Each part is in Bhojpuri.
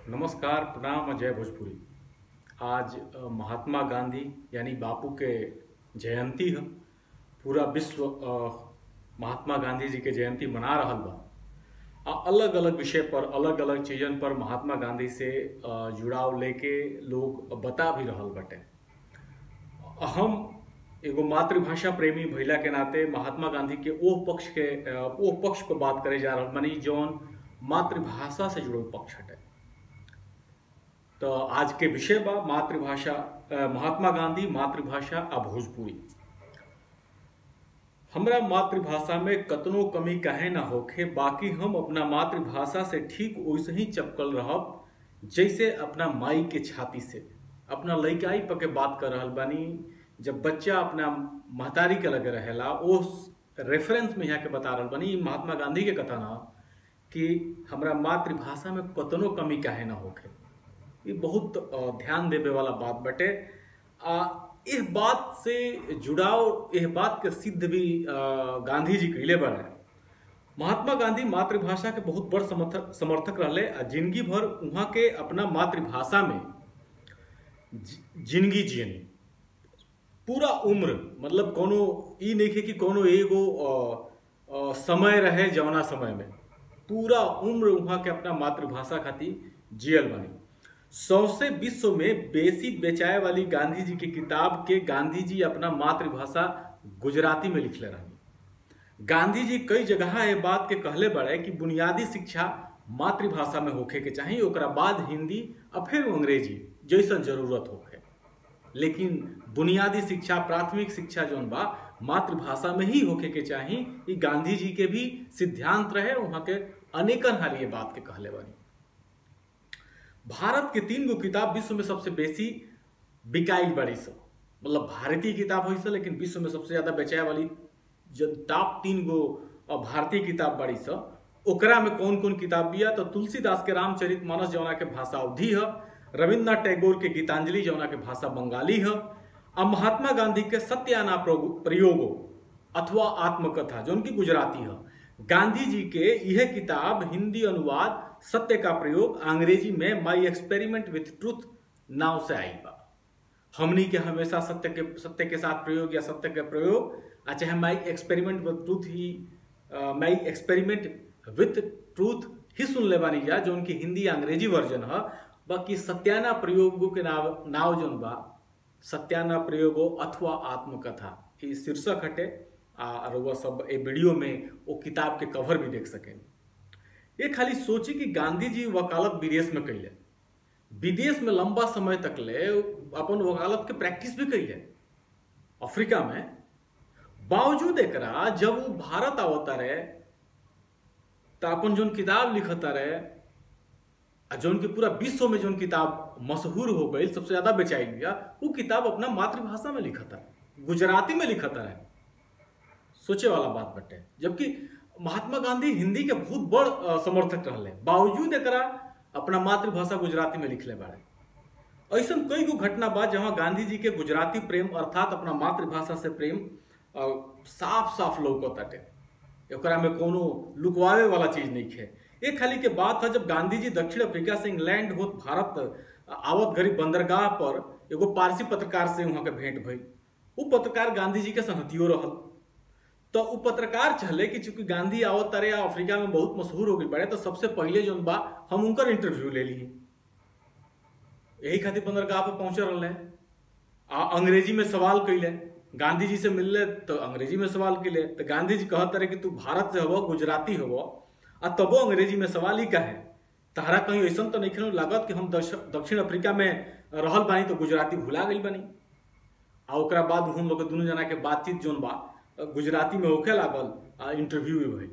नमस्कार, प्रणाम, जय भोजपुरी। आज महात्मा गांधी यानी बापू के जयंती है। पूरा विश्व महात्मा गांधी जी के जयंती मना रहल बा। अलग अलग विषय पर, अलग अलग चीजन पर महात्मा गांधी से जुड़ाव लेके लोग बता भी रहल बटे। हम एगो मातृभाषा प्रेमी भइला के नाते महात्मा गांधी के ओ पक्ष पर बात करे जा रहल बानी जौन मातृभाषा से जुड़ल पक्ष हटे। तो आज के विषय बा मातृभाषा, महात्मा गांधी, मातृभाषा आ भोजपुरी। हमरा मातृभाषा में कतनो कमी काहे ना होखे, बाकी हम अपना मातृभाषा से ठीक वैसे ही चपकल रहब जैसे अपना माई के छाती से। अपना लइकाई पके बात कर रहल बानी। जब बच्चा अपना महतारी के लगे रहेला, उस रेफरेंस में यहाँ के बता रहल बानी। महात्मा गांधी के कथन है कि हमरा मातृभाषा में कतनो कमी काहे ना होखे। ये बहुत ध्यान देवे वाला बात बटे। इस बात से जुड़ाव, इस बात के सिद्ध भी गांधी जी कैले बड़े। महात्मा गांधी मातृभाषा के बहुत बड़ समर्थक रहले। जिंदगी भर वहाँ के अपना मातृभाषा में जिंदगी जियनी। पूरा उम्र, मतलब कोनो ई नहीं है कि कोनो एगो समय रहे जौना समय में, पूरा उम्र वहाँ के अपना मातृभाषा खातिर जियल बनी। 100 से विश्व में बेसी बेचाए वाली गांधी जी की किताब के गांधी जी अपना मातृभाषा गुजराती में लिखले रही। गांधी जी कई जगह ये बात के कहले बड़े कि बुनियादी शिक्षा मातृभाषा में होखे के चाहिए, ओकरा बाद हिंदी और फिर अंग्रेजी जैसन जरूरत होखे। लेकिन बुनियादी शिक्षा, प्राथमिक शिक्षा जौन बा मातृभाषा में ही होखे के चाहिए। ये गांधी जी के भी सिद्धांत रहे। वहाँ के अनेकन हाल ये बात के कहले बनी। भारत के 3 गो किताब विश्व में सबसे बेसी बिकाइल बड़ी स, मतलब भारतीय किताब हो स, लेकिन विश्व में सबसे ज्यादा बेचाए वाली जो टॉप 3 गो भारतीय किताब बड़ी स, ओकरा में कौन कौन किताब बिया? तो तुलसीदास के रामचरितमानस जौना के भाषा अवधी है, रविन्द्रनाथ टैगोर के गीतांजलि जौना के भाषा बंगाली है, और महात्मा गांधी के सत्याना प्रयोगो अथवा आत्मकथा जो उनकी गुजराती है। गांधी जी के यह किताब हिंदी अनुवाद सत्य का प्रयोग अंग्रेजी में माई एक्सपेरिमेंट विथ ट्रूथ नाव से आई बा। हमनी के हमेशा सत्य के साथ प्रयोग या सत्य के प्रयोग, चाहे माई एक्सपेरिमेंट विथ ट्रूथ ही सुन ले बानी जा, जो उनकी हिंदी अंग्रेजी वर्जन है। बाकी सत्याना प्रयोगो के नाव जौन बा, सत्याना प्रयोगो अथवा आत्मकथा की शीर्षक हटे। और वह सब ए वीडियो में वो किताब के कवर भी देख सकें। ये खाली सोची कि गांधी जी वकालत विदेश में कैले, विदेश में लंबा समय तक ले अपन वकालत के प्रैक्टिस भी कैले अफ्रीका में। बावजूद एकरा जब वो भारत आवता रहे तो अपन जोन किताब लिखता रहे, जोन के पूरा विश्व में जोन किताब मशहूर हो गई, सबसे ज्यादा बेचाई गया, वो किताब अपना मातृभाषा में लिखता रहे, गुजराती में लिखता रहे। सोचे वाला बात बटे। जबकि महात्मा गांधी हिंदी के बहुत बड़ समर्थक रहले, बावजूद एकरा अपना मातृभाषा गुजराती में लिखले बाड़े। ऐसा कई गो घटना बा जहां गांधी जी के गुजराती प्रेम अर्थात अपना मातृभाषा से प्रेम साफ साफ लौकताटे। एकरा में कोनो लुकवावे वाला चीज नहीं है। एक खाली के बात है, जब गांधी जी दक्षिण अफ्रीका से इंग्लैंड होत भारत आवत घड़ी बंदरगाह पर एगो पारसी पत्रकार से वहां के भेंट भई। वो पत्रकार गांधी जी के संगतियो रहल। तो वो पत्रकार चले कि चूंकि गांधी आवत तारे अफ्रीका में बहुत मशहूर हो गई बड़े, तो सबसे पहले जो बा हम उनकर इंटरव्यू ले ली। यही खातिर बंदरगाह पर पहुंचे रहे, अंग्रेजी में सवाल कैले। गांधी जी से मिलले तो अंग्रेजी में सवाल कैले। तो गांधी जी कहत रहे कि तू भारत से हवो, गुजराती हवो, और तबो अंग्रेजी में सवाल ही कहे। तहरा कहीं ऐसा तो नहीं लागत कि हम दक्षिण अफ्रीका में रहल बानी तो गुजराती भुला गई बानी। और ओकरा बाद हम लोग दोनों जना के बातचीत जोन बा गुजराती में होखे लागल, इंटरव्यू भी भई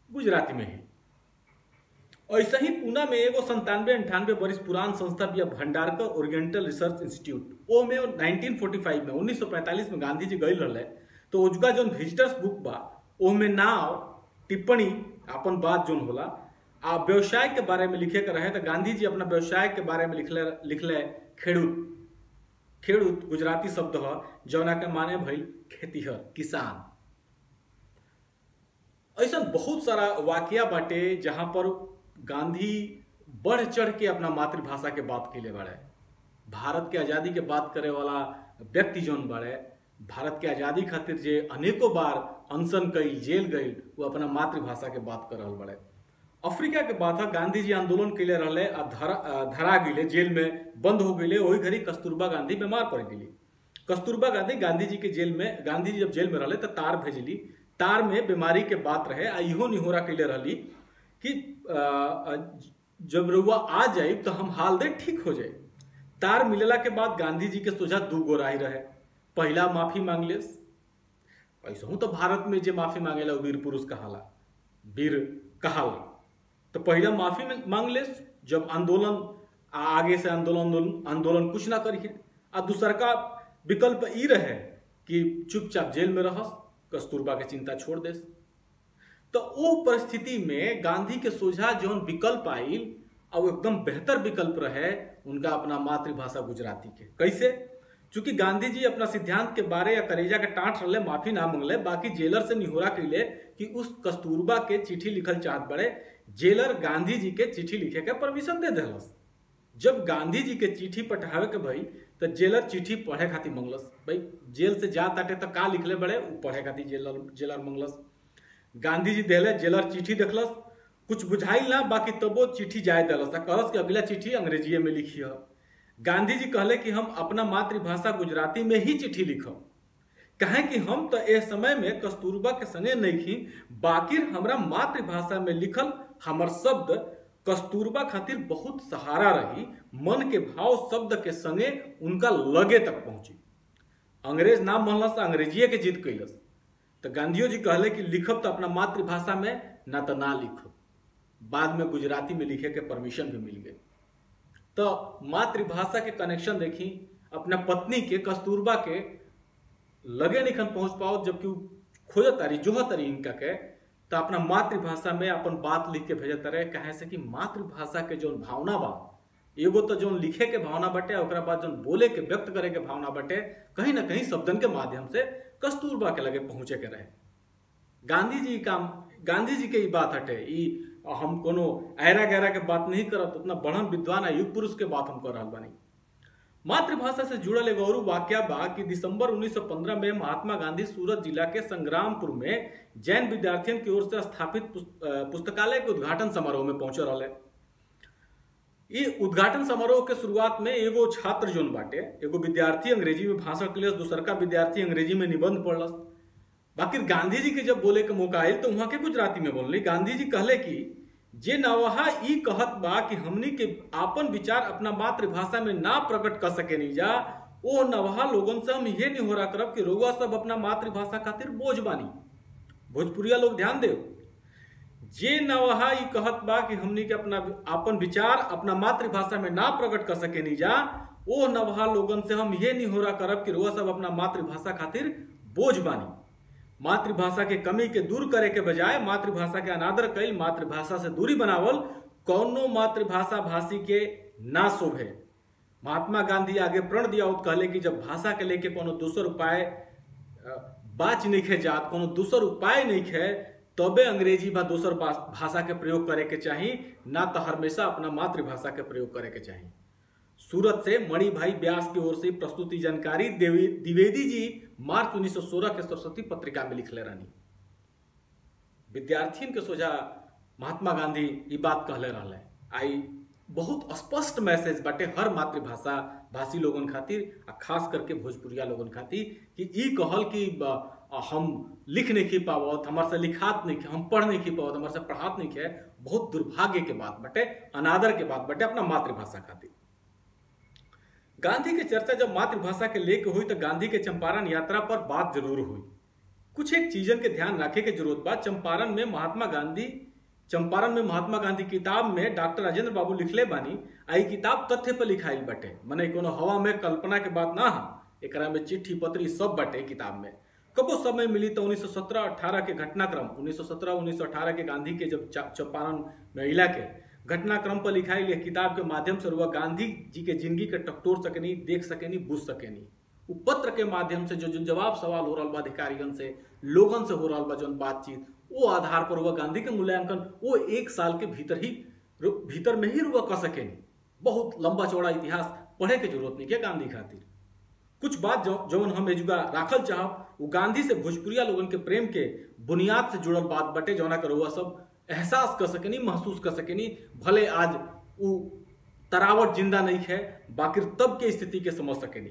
गुजराती में ही। ऐसा ही पूना में एगो 97-98 वर्ष पुरान संस्था भी भंडारकर ओरिएंटल रिसर्च इंस्टीट्यूट, वो में 1945 में 1945 में गांधी जी गई रहे। तो उजका जो विजिटर्स बुक बा, वो में नाव टिप्पणी अपन बात जोन होला आ व्यवसाय के बारे में लिखे के रहे। तो गांधी जी अपना व्यवसाय के बारे में लिखले खेड़ूत। खेड़ूत गुजराती शब्द है जौना के माने भाई खेतीहर, किसान। ऐसा बहुत सारा वाकया बाटे जहां पर गांधी बढ़ चढ़ के अपना मातृभाषा के बात के लिए बड़े। भारत के आज़ादी के बात करे वाला व्यक्ति जौन बड़े, भारत के आज़ादी खातिर जे अनेकों बार अनशन कई, जेल गई, वो अपना मातृभाषा के बात कर रहा बड़े। अफ्रीका के बात है, गांधी जी आंदोलन के लिए रहे, धरा गए, जेल में बंद हो गए। वही घड़ी कस्तूरबा गांधी बीमार पड़ गई। कस्तूरबा गांधी जी के जेल में, गांधी जी जब जेल में रहे तो तार भेजली, तार में बीमारी के बात रहे, आ इहो निहोरा के लिए रही कि जब रुआ आ जाए तो हम हाल दे ठीक हो जाए। तार मिलला के बाद गांधी जी के सोझा दू गो राय रहे। पहला माफी मांग ले, ऐसा हूं तो भारत में जे माफी मांगेला वीर पुरुष कहाला, वीर कहाला। तो पहला माफी मांग ले, जब आंदोलन आगे से आंदोलन कुछ ना करिए। आ दूसर का विकल्प ई रहे कि चुपचाप जेल में रहस, कस्तूरबा के चिंता छोड़ दे। तो वो परिस्थिति में गांधी के सोझा जौन विकल्प आयल, और एकदम बेहतर विकल्प रहे उनका अपना मातृभाषा गुजराती के। कैसे? चूंकि गांधी जी अपना सिद्धांत के बारे या करेजा के टाँट रहे, माफी ना मांगले, बाकी जेलर से निहोरा कैले कि उस कस्तूरबा के चिट्ठी लिखल चाहत बड़े। जेलर गांधी जी के चिट्ठी लिखे के परमिशन दे दिलस। जब गांधी जी के चिट्ठी पठावे के भाई, तो जेलर चिट्ठी पढ़े खातिर मंगलस। भाई जेल से जा ताटे तो का लिखले बड़े, वो पढ़े खातिर जेलर मंगलस। गांधी जी देले, जेलर चिट्ठी देखलस, कुछ बुझाइल ना, बाकी तबो चिट्ठी जाए दिलस। कहलस कि अगला चिट्ठी अंग्रेजीए में लिखी है। गांधी जी कहले कि हम अपना मातृभाषा गुजराती में ही चिट्ठी लिखब, कहे कि हम तो ए समय में कस्तूरबा के संगे नहीं थी, बाकी हमरा मातृभाषा में लिखल हमर शब्द कस्तूरबा खातिर बहुत सहारा रही। मन के भाव शब्द के संगे उनका लगे तक पहुंची। अंग्रेज नाम मनलस, अंग्रेजीए के जिद कैलस। तो गांधीओ जी कहले कि लिखब तो अपना मातृभाषा में, ना तो ना लिखब। बाद में गुजराती में लिखे के परमिशन भी मिल गई। तो मातृभाषा के कनेक्शन देखी, अपना पत्नी के कस्तूरबा के लगे नहीं पहुंच पाओ, जबकि खोजत तारी जोहत तारी इनका के, तो अपना मातृभाषा में अपन बात लिख के भेजत रहे। कहे से कि मातृभाषा के जो भावना बा, एगो तो जो लिखे के भावना बटे, ओकरा बाद जो बोले के व्यक्त करे के भावना बटे, कहीं ना कहीं शब्दन के माध्यम से कस्तूरबा के लगे पहुंचे के रहे। गांधी जी के बात हटे, हम कोनो ऐरा गैरा के बात नहीं करत, उतना बढ़न विद्वान आ युग पुरुष के बात हम कर रहा बानी। मातृभाषा से जुड़ल एगो और वाक्या बा कि दिसंबर 1915 में महात्मा गांधी सूरत जिला के संग्रामपुर में जैन विद्यार्थियों की ओर से स्थापित पुस्तकालय के उद्घाटन समारोह में पहुंचे रहे। ये उद्घाटन समारोह के शुरुआत में एगो छात्र जोन बाटे, एगो विद्यार्थी अंग्रेजी में भाषण कैलस, दूसर का विद्यार्थी अंग्रेजी में निबंध पढ़लस। बाकी गांधी जी के जब बोले के मौका आयल तो वहां के गुजराती में बोलली। गांधी जी कहले कि जे नवहा ई कहत बा कि हमनी के आपन विचार अपना मातृभाषा में ना प्रकट कर सके नहीं जा, ओ नवहा लोगन से हम ये नहीं हो रहा करब कि रउआ सब अपना मातृभाषा खातिर बोझ बानी। भोजपुरिया लोग ध्यान दे, जे नवहा ई कहत बा कि हमनी के अपना आपन विचार अपना मातृभाषा में ना प्रकट कर सके नहीं जा, ओ नवहा लोगन से हम ये नहीं हो रहा करब कि रउआ सब अपना मातृभाषा खातिर बोझ बानी। मातृभाषा के कमी के दूर करे के बजाय मातृभाषा के अनादर कैल, मातृभाषा से दूरी बनावल कौनो मातृभाषा भाषी के ना शोभे। महात्मा गांधी आगे प्रण दिया उत कहले कि जब भाषा के लेके कोनो दूसर उपाय बाच नहीं खे जात, कोनो दूसर उपाय नहीं खे, तबे अंग्रेजी बा दूसर भाषा के प्रयोग करे के चाहिए, ना तो हमेशा अपना मातृभाषा के प्रयोग करे के चाहिए। सूरत से मणि भाई व्यास की ओर से प्रस्तुति जानकारी द्विवेदी जी मार्च 1916 के सरस्वती पत्रिका में लिखले रहनी। विद्यार्थियों के सोझा महात्मा गांधी ये बात कहले रहले। आई बहुत स्पष्ट मैसेज बाटे हर मातृभाषा भाषी लोगन खातिर, आ खास करके भोजपुरिया लोगन खातिर, कि ई कहल कि हम लिख नहीं पावत, हमारे से लिखात नहीं, हम पढ़ नहीं पावत, हमारे से पढ़ात नहीं है, बहुत दुर्भाग्य के बात बाटे, अनादर के बात बाटे अपना मातृभाषा खातिर। गांधी के चर्चा जब मातृभाषा के लेके हुई तो गांधी के चंपारण यात्रा पर बात जरूर हुई। कुछ एक चीजन के ध्यान रखे के जरूरत बा। चंपारण में महात्मा गांधी किताब में डॉक्टर राजेंद्र बाबू लिखले बानी, आई किताब तथ्य पर लिखाई बाटे, मने कोनो हवा में कल्पना के बात ना है। एकरा में चिट्ठी पत्री सब बाटे किताब में। कबो समय मिली तो 1917-18 के घटनाक्रम, 1917-1918 के गांधी के जब चंपारण महिला के घटनाक्रम पर लिखाई लिया किताब के माध्यम से वह गांधी जी के जिंदगी के टकटोर सकेनी, देख सकेनी, बुझ सकेनी। वो पत्र के माध्यम से जो जवाब सवाल हो रहा बा अधिकारियों से, लोगन से हो रहा बा जो बातचीत, वो आधार पर वह गांधी के मूल्यांकन वो 1 साल के भीतर ही भीतर में ही रुआ कह सके नहीं। बहुत लंबा चौड़ा इतिहास पढ़े के जरूरत नहीं क्या गांधी खातिर। कुछ बात जौन हम एजुगा राखल चाहब वो गांधी से भोजपुरिया लोगन के प्रेम के बुनियाद से जुड़ल बात बटे, जौना कर रउआ सब एहसास कर सकेनी, महसूस कर सकेनी। भले आज वो तरावट जिंदा नहीं है, बाकी तब के स्थिति के समझ सकेनी।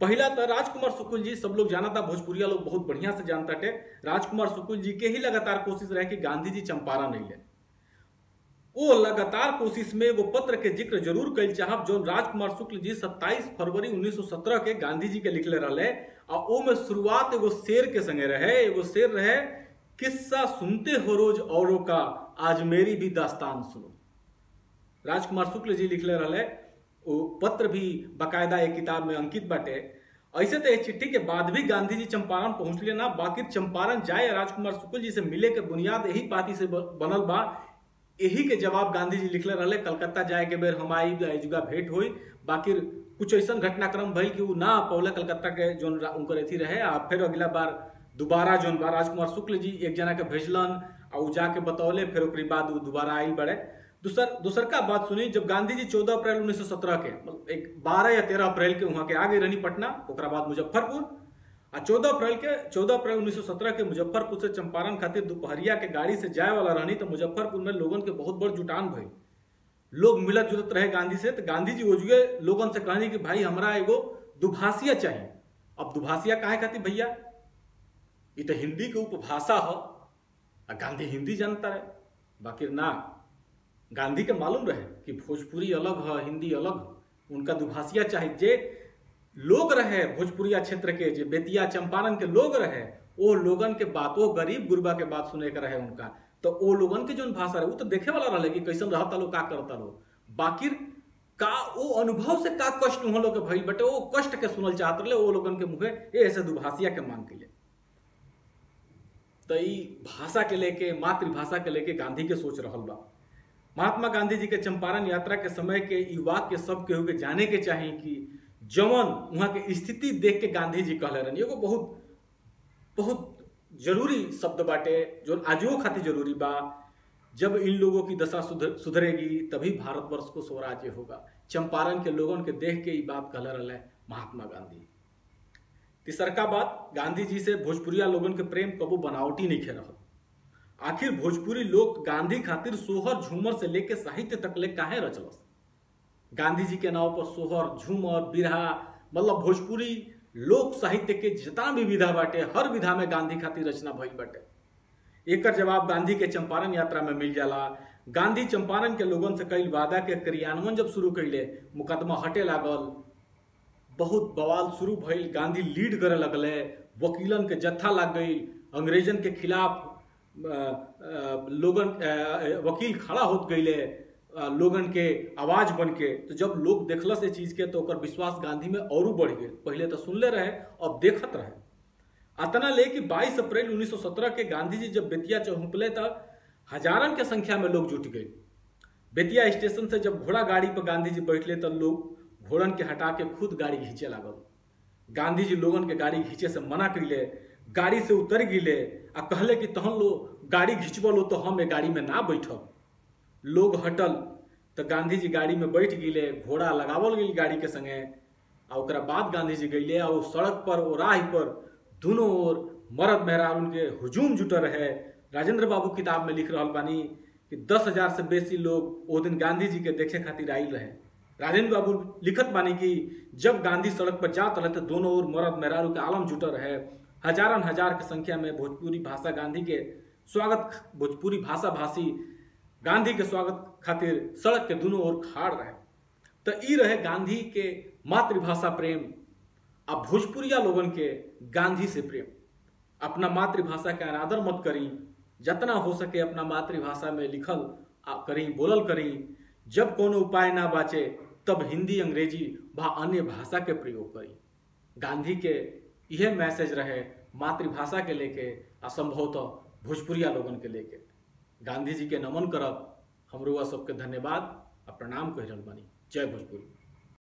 पहला तो राजकुमार शुक्ल जी सब लोग जाना था, भोजपुरिया लोग बहुत बढ़िया से जानता थे। राजकुमार शुक्ल जी के ही लगातार कोशिश रहे कि गांधी जी चंपारण नहीं ले। वो लगातार कोशिश में वो पत्र के जिक्र जरूर कल चाहब जो राजकुमार शुक्ल जी 27 फरवरी 1917 के गांधी जी के लिखले रहे। और वो में शुरुआत एगो शेर के संगे रहे। एगो शेर रहे, किस्सा सुनते हो रोज औरों का, आज मेरी भी दास्तान सुनो। राजकुमार शुक्ल जी लिखले रहे। वो पत्र भी बाकायदा एक किताब में अंकित बाटे। ऐसे तो चिट्ठी के बाद भी गांधी जी चंपारण पहुंचले ना, बाकी चंपारण जाए राजकुमार शुक्ल जी से मिले के बुनियाद यही पाती से बनल बा। यही के जवाब गांधी जी लिखले रहे, कलकत्ता जाए के बेर हम आई जुगा भेंट हुई। बाकी कुछ ऐसा घटनाक्रम भइल कि वो ना पहले कलकत्ता के जो उनकर अथी रहे। आ फिर अगला बार दोबारा जो बा राजकुमार शुक्ल जी एक जना के भेजलन और वो जाके बतौले, फिर उसके बाद वो दोबारा आई बड़े। दूसर का बात सुनी, जब गांधी जी 14 अप्रैल 1917 के मतलब एक 12 या 13 अप्रैल के वहां के आ गए रहनी पटना, ओकरा बाद मुजफ्फरपुर। आ 14 अप्रैल 1917 के मुजफ्फरपुर से चंपारण खातिर दोपहरिया के गाड़ी से जाए वाला रहनी। तो मुजफ्फरपुर में लोगन के बहुत बड़ जुटान भई, लोग मिलत जुलत रहे गांधी से। तो गांधी जी ओजुए लोगन से कहनी कि भाई हमरा एगो दुभाषिया चाहिए। अब दुभाषिया काहे खातिर भैया, ये तो हिंदी के उपभाषा हो। गांधी हिंदी जानता रहे, बाकी ना गांधी के मालूम रहे कि भोजपुरी अलग है, हिंदी अलग। उनका दुभाषिया चाहिए। जे लोग रहे भोजपुरिया क्षेत्र के, जे बेतिया चंपारण के लोग रहे, वो लोगन के बात, वो गरीब गुरबा के बात सुने के रहे उनका। तो वो लोगन के जो भाषा रहे वो तो देखे वाला रहे कि कैसन रहता लो, का करता लो। बाकी का वो अनुभव से का कष्ट वहां लोग के भइल बटे, वो कष्ट के सुनल चाहत रहे वो लोगन के मुहे ये ऐसे दुभाषिया के मांग के। तो ई भाषा के लेके, मातृभाषा के लेके गांधी के सोच रहल बा। महात्मा गांधी जी के चंपारण यात्रा के समय के ई वाक्य सब केहू के जाने के चाहिए कि जवन वहां के स्थिति देख के गांधी जी कहले रहनी। एगो बहुत बहुत जरूरी शब्द बाटे जो आजो खातिर जरूरी बा। जब इन लोगों की दशा सुधरेगी तभी भारतवर्ष को स्वराज्य होगा। चंपारण के लोगों के देख के ये बात कहले रहे महात्मा गांधी। तीसरका बात, गांधी जी से भोजपुरिया लोगन के प्रेम कबो बनावटी नहीं खे रहल। आखिर भोजपुरी लोग गांधी खातिर सोहर झूमर से लेके साहित्य तक ले काहे रचलस। गांधी जी के नाव पर सोहर, झूमर, बिरहा, मतलब भोजपुरी लोक साहित्य के जितना भी विधा बाटे, हर विधा में गांधी खातिर रचना भइल बाटे। एकर जवाब गांधी के चंपारण यात्रा में मिल जाला। गांधी चंपारण के लोगन से कई वादा के क्रियान्वयन जब शुरू कैले, मुकदमा हटे लागल, बहुत बवाल शुरू भइल। गांधी लीड करे लगले, वकीलन के जत्था लग गई, अंग्रेजन के खिलाफ लोगन वकील खड़ा होत गईले लोगन के आवाज बन के। तो जब लोग देखल से चीज के तो ओकर विश्वास गांधी में और बढ़ गए। पहले तो सुनले रहे, अब देखत रहे। अतना ले कि 22 अप्रैल 1917 के गांधी जी जब बेतिया चौंकले तो हजारन के संख्या में लोग जुट गए। बेतिया स्टेशन से जब घोड़ा गाड़ी पर गांधी जी बैठले तो लोग घोड़न के हटा के खुद गाड़ी खींचे लागल। गांधी जी लोगन के गाड़ी खींचे से मना कैले, गाड़ी से उतर गिले आ कहले कि तहन लो गाड़ी खींचबो लो तो हम गाड़ी में ना बैठब। लोग हटल तो गांधी जी गाड़ी में बैठ गिले, घोड़ा लगावल गई गाड़ी के संगे। आ ओकरा बाद गांधी जी गईले और सड़क पर, वो राह पर दोनों ओर मर्द मेहरारू के हुजूम जुटल रहे। राजेंद्र बाबू किताब में लिख रहल बानी कि 10,000 से बेसी लोग वो दिन गांधी जी के देखे खातिर आयल रहे। राजेंद्र बाबू लिखत बानी कि जब गांधी सड़क पर जात रहे तो दोनों ओर मर्द मेहरारू के आलम जुटल रहे। हजारन हजार की संख्या में भोजपुरी भाषा गांधी के स्वागत, भोजपुरी भाषा भाषी गांधी के स्वागत खातिर सड़क के दोनों ओर खाड़ रहे। तो ई रहे गांधी के मातृभाषा प्रेम आ भोजपुरिया लोगन के गांधी से प्रेम। अपना मातृभाषा के अनादर मत करी, जितना हो सके अपना मातृभाषा में लिखल करी, बोलल करी। जब कोनो उपाय ना बाचे तब हिंदी, अंग्रेजी व अन्य भाषा के प्रयोग करी। गांधी के यह मैसेज रहे मातृभाषा के लेके, असंभवतः भोजपुरिया लोगन के लेके। गांधी जी के नमन करब, हमरो सबके धन्यवाद आ प्रणाम कह रहल बानी। जय भोजपुरी।